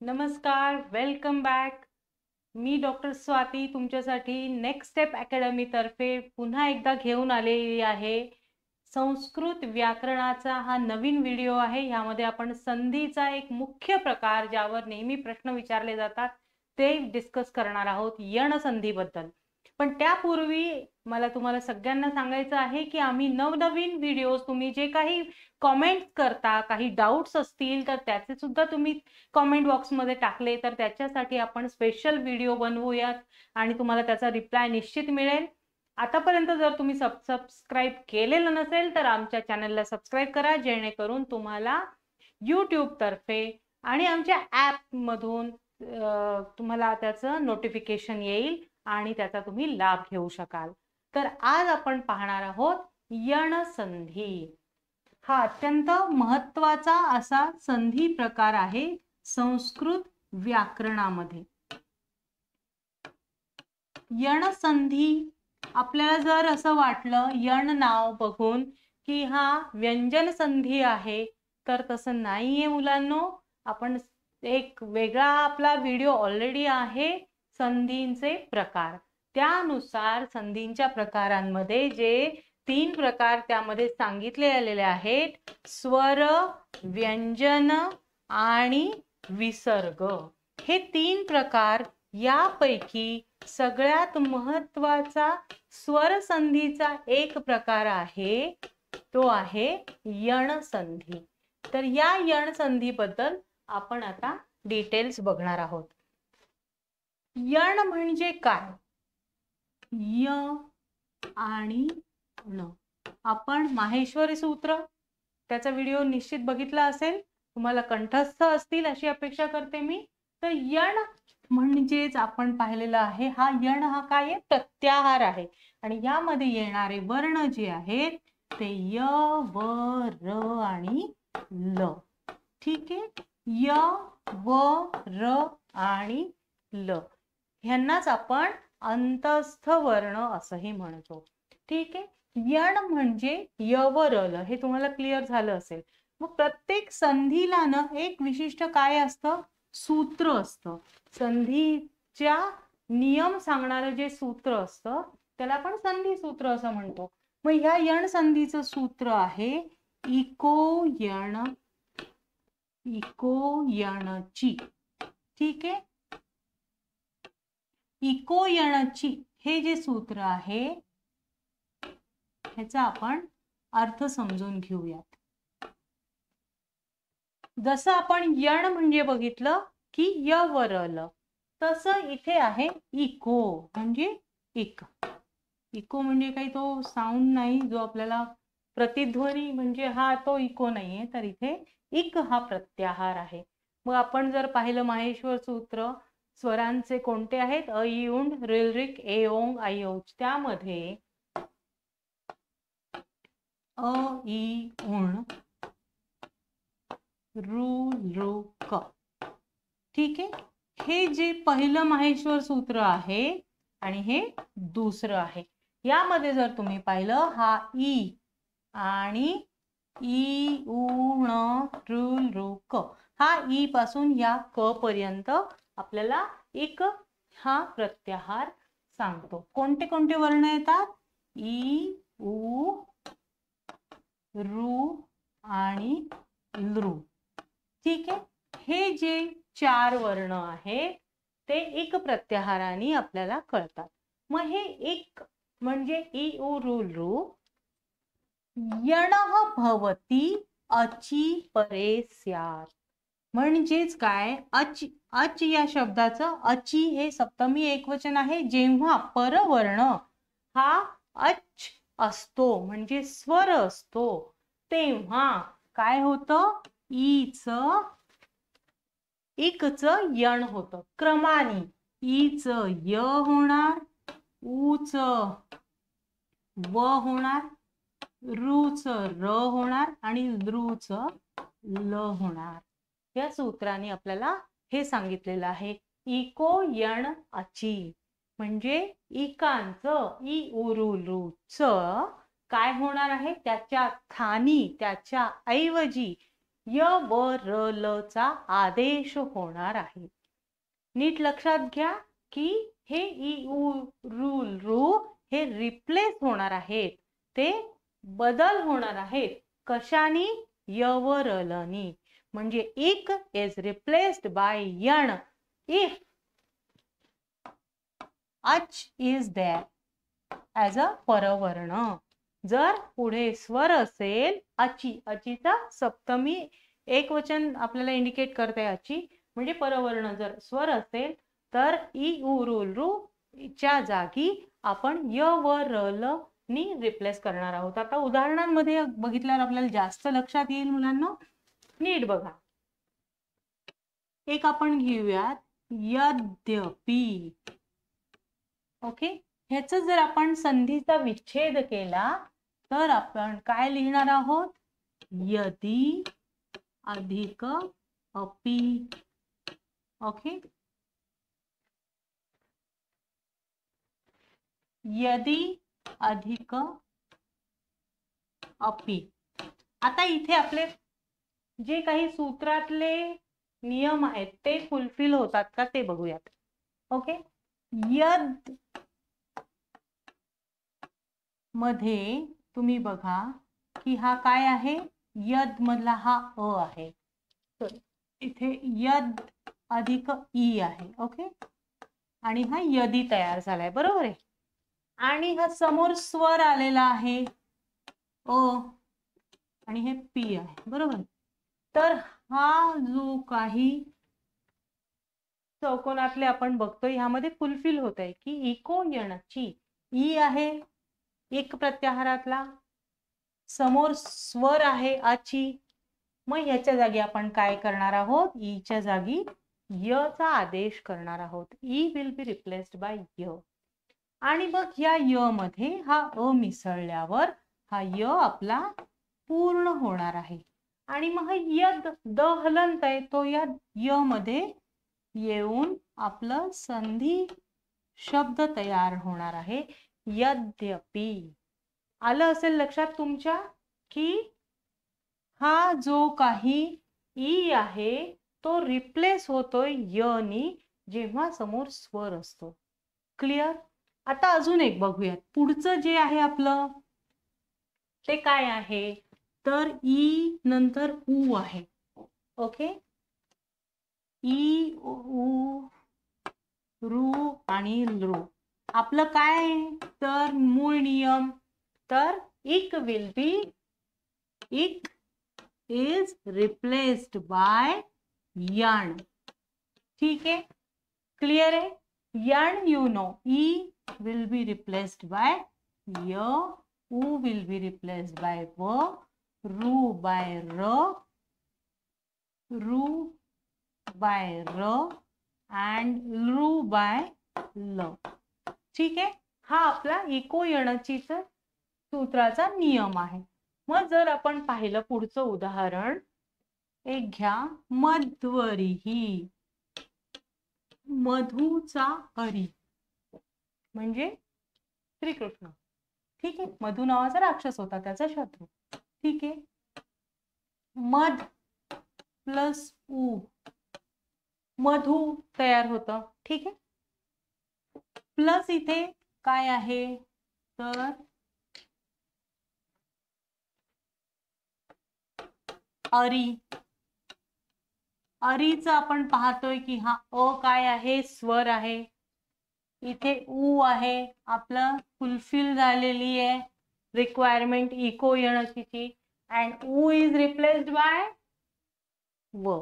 नमस्कार, welcome back. मी doctor Swati तुमच्यासाठी next step academy तर्फे पुन्हा एकदा घेऊन आलेली आहे. संस्कृत व्याकरणाचा हा नवीन व्हिडिओ आहे. यामध्ये आपण संधीचा एक मुख्य प्रकार ज्यावर नेहमी प्रश्न विचारले जातात ते डिस्कस करणार आहोत, यण संधीबद्दल. पण त्यापूर्वी मला तुम्हाला सगळ्यांना सांगायचं आहे की आम्ही नवनवीन व्हिडिओज, तुम्ही जे काही कमेंट करता, काही डाउट्स असतील तर त्याचे सुद्धा तुम्ही कमेंट बॉक्समध्ये टाकले तर त्याच्यासाठी आपण स्पेशल व्हिडिओ बनवूयात आणि तुम्हाला त्याचा रिप्लाय निश्चित मिळेल. आतापर्यंत जर तुम्ही सबस्क्राईब केलेलं नसेल तर आमच्या चॅनलला सबस्क्राईब करा, जेणेकरून तुम्हाला यूट्यूब तर्फे आणि आमच्या ॲप मधून तुम्हाला त्याचं नोटिफिकेशन येईल आणि त्याचा तुम्ही लाभ घेऊ शकाल. तर आज आपण पाहणार आहोत यण संधी. हा अत्यंत महत्वाचा असा संधी प्रकार आहे संस्कृत व्याकरणामध्ये. यण संधी आपल्याला जर असं वाटलं यण नाव बघून की हा व्यंजन संधी आहे, तर तसं नाहीये मुलांनो. आपण एक वेगळा आपला व्हिडिओ ऑलरेडी आहे संधींचे प्रकार. त्यानुसार संधींच्या प्रकारांमध्ये जे 3 प्रकार त्यामध्ये सांगितले आलेले आहेत, स्वर, व्यंजन आणि विसर्ग. हे 3 प्रकार, यापैकी सगळ्यात महत्वाचा स्वर संधीचा एक प्रकार आहे, तो आहे यण संधी. तर या यण संधी बद्दल आपण आता डिटेल्स बघणार आहोत. यण म्हणजे काय? य आणि ण. आपण माहेश्वरी सूत्र त्याचा व्हिडिओ निश्चित बघितला असेल, तुम्हाला कंठस्थ असतील अशी अपेक्षा करते मी. तर यण म्हणजेच आपण पाहिलेलं आहे, हा यण हा काय आहे? प्रत्याहार आहे. आणि यामध्ये येणारे वर्ण जे आहेत ते य, व, र आणि ल. ठीक आहे. य, व, र आणि ल ह्यांनाच आपण अंतस्थ वर्ण असंही म्हणतो. ठीक आहे. यण म्हणजे य व र ल, हे तुम्हाला क्लिअर झालं असेल. मग प्रत्येक संधीला ना एक विशिष्ट काय असतं? सूत्र असतं. संधीच्या नियम सांगणारं जे सूत्र असतं त्याला आपण संधी सूत्र असं म्हणतो. मग ह्या यण संधीचं सूत्र आहे इको यण, इको यणची. ठीक आहे. इको यणची हे जे सूत्र आहे ह्याचा आपण अर्थ समजून घेऊयात. जसं आपण यण म्हणजे बघितलं की य व र ल, तसं इथे आहे इको म्हणजे एक. इको म्हणजे काही तो साऊंड नाही जो आपल्याला प्रतिध्वनी, म्हणजे हा तो इको नाहीये, तर इथे इक हा प्रत्याहार आहे. मग आपण जर पाहिलं माहेश्वर सूत्र, स्वरांचे कोणते आहेत? अ, इ, उंड, रिल, रिक, ए, ओंग, आई, औच. त्यामध्ये अ, इ, उण, रु, ऋ, क. ठीक आहे. हे जे पहिलं माहेश्वर सूत्र आहे आणि हे दुसरं आहे. यामध्ये जर तुम्ही पाहिलं, हा ई आणि ई, उ, ण, ऋ, ऋ, क, हा ई पासून या क पर्यंत आपल्याला एक हा प्रत्याहार सांगतो. कोणते कोणते वर्ण येतात? ई, उ, ऋ आणि लृ. ठीक आहे. हे जे 4 वर्ण आहेत ते एक प्रत्याहाराने आपल्याला कळतात. मग हे एक म्हणजे ई, उ, ऋ, लृ. यणः भवति अचि परे स्यात्. म्हणजेच काय? अच, अच या शब्दाचं अचि हे सप्तमी एकवचन आहे. जेव्हा परवर्ण हा अच असतो म्हणजे स्वर असतो, तेव्हा काय होतं? ईच, इकच यण होतं क्रमाने. ईच य होणार, उच व होणार, ऋच र होणार आणि लृच ल होणार. या सूत्राने आपल्याला हे सांगितलेलं आहे. इको यण अची म्हणजे इकांचं इ, उ, ऋ, लृ च काय होणार आहे? त्याच्या स्थानी, त्याच्या ऐवजी य व र ल चा आदेश होणार आहे. नीट लक्षात घ्या की हे इ उ रु रू हे रिप्लेस होणार आहेत, ते बदल होणार आहेत. कशानी? य व र ल नी. म्हणजे इक इज रिप्लेस्ड बाय यण इफ अच इज देअर ॲज अ परवर्ण. जर पुढे स्वर असेल अची, अचीचा सप्तमी एकवचन आपल्याला इंडिकेट करते अची, म्हणजे परवर्ण जर स्वर असेल तर इ उ रु रू च्या जागी आपण य व र ल नी रिप्लेस करणार आहोत. आता उदाहरणांमध्ये बघितल्यावर आपल्याला जास्त लक्षात येईल मुलांना. नीट बघा. एक आपण घेऊयात यद्यपि. ओके, ह्याच जर आपण संधीचा विच्छेद केला तर आपण काय लिहिणार आहोत? यदि अधिक अपि. ओके, यदि अधिक अपि. आता इथे आपले जे काही सूत्रातले नियम आहेत ते फुलफिल होतात का ते बघूयात. ओके, यद मध्ये तुम्ही बघा की हा काय आहे? यद मधला हा अ आहे, तर इथे यद अधिक ई आहे. ओके, आणि हा यदी तयार झालाय, बरोबर आहे. आणि हा समोर स्वर आलेला आहे अ आणि हे पी आहे, बरोबर. तर हा जो काही चौकोनातले आपण बघतोय ह्यामध्ये फुलफिल होत आहे की इको यणाची ई आहे एक प्रत्याहारातला, समोर स्वर आहे आची. मग ह्याच्या जागी आपण काय करणार आहोत? ई च्या जागी य चा आदेश करणार आहोत. E will be replaced by य. आणि मग या य मध्ये हा अ मिसळल्यावर हा य आपला पूर्ण होणार आहे. आणि मग यद द हलंत आहे तो या य मध्ये येऊन आपलं संधी शब्द तयार होणार आहे, यद्यपि. आलं असेल लक्षात तुमच्या की हा जो काही ई आहे तो रिप्लेस होतोय य नी जेव्हा समोर स्वर असतो. क्लिअर? आता अजून एक बघूयात. पुढचं जे आहे आपलं ते काय आहे? तर ई नंतर उ आहे. ओके, ई उ रू आणि लृ. आपलं काय तर मूळ नियम, तर इक विल बी, इक इज रिप्लेस्ड बाय यण. ठीक आहे, क्लिअर आहे. यण you know, E will be replaced by Y, U will be replaced bye व, रू बाय र, रू बाय र and लृ बाय ल. ठीक आहे, हा आपला इको यणचीचा सूत्राचा नियम आहे. मग जर आपण पाहिलं पुढचं उदाहरण एक घ्या. मध्वरीही. मधूचा हरी म्हणजे श्रीकृष्ण. ठीक आहे, मधु नावाचा राक्षस होता, त्याचा शत्रू. ठीक आहे, मध प्लस उ मधु तयार होतं. ठीक आहे, प्लस इथे काय आहे तर अरी. अरीचं आपण पाहतोय की हा अ काय आहे? स्वर आहे. इथे उ आहे, आपलं फुलफिल झालेली आहे रिक्वायरमेंट इको यणचीची, अँड उ इज रिप्लेस्ड बाय व.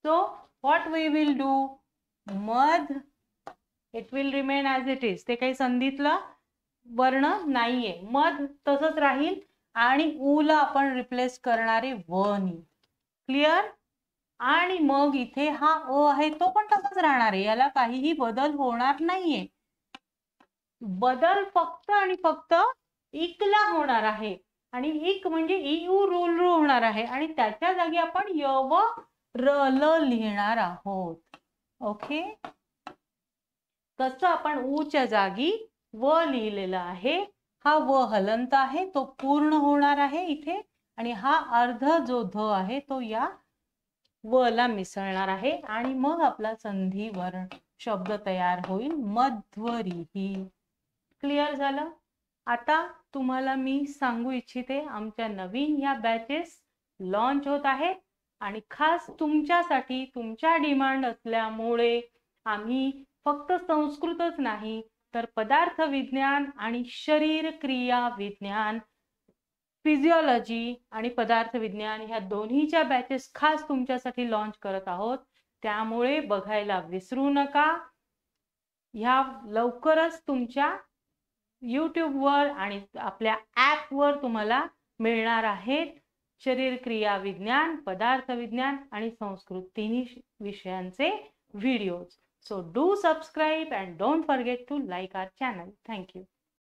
So what we will do? मध it will remain as it is. ते काही संधीतलं वर्ण नाहीये, मध तसंच राहील आणि उ ला आपण रिप्लेस करणारे व नी. क्लिअर? आणि मग इथे हा अ आहे तो पण तसाच राहणार आहे, याला काहीही बदल होणार नाहीये. बदल फक्त आणि फक्त इकला होणार आहे, आणि इक म्हणजे इ उ रु लृ होणार आहे, आणि त्याच्या जागी आपण य व र ल लिहिणार आहोत. ओके, कसं आपण उ च्या जागी व लिहिलेलं आहे, हा व हलंत आहे तो पूर्ण होणार आहे इथे, आणि हा अर्ध जो ध आहे तो या व ला मिसळणार आहे आणि मग आपला संधी वर्ण शब्द तयार होईल, मध्वरीही. क्लिअर झालं? आता तुम्हाला मी सांगू इच्छिते, आमच्या नवीन ह्या बॅचेस लॉन्च होत आहेत आणि खास तुमच्यासाठी, तुमच्या डिमांड असल्यामुळे आम्ही फक्त संस्कृतच नाही तर पदार्थ विज्ञान आणि शरीर क्रिया विज्ञान, फिजिओलॉजी आणि पदार्थ विज्ञान ह्या दोन्हीच्या बॅचेस खास तुमच्यासाठी लॉन्च करत आहोत. त्यामुळे बघायला विसरू नका. ह्या लवकरच तुमच्या यूट्यूबवर आणि आपल्या ॲपवर तुम्हाला मिळणार आहेत शरीर क्रिया विज्ञान, पदार्थ विज्ञान आणि संस्कृत तिन्ही विषयांचे videos. So do subscribe and don't forget to like our channel. Thank you.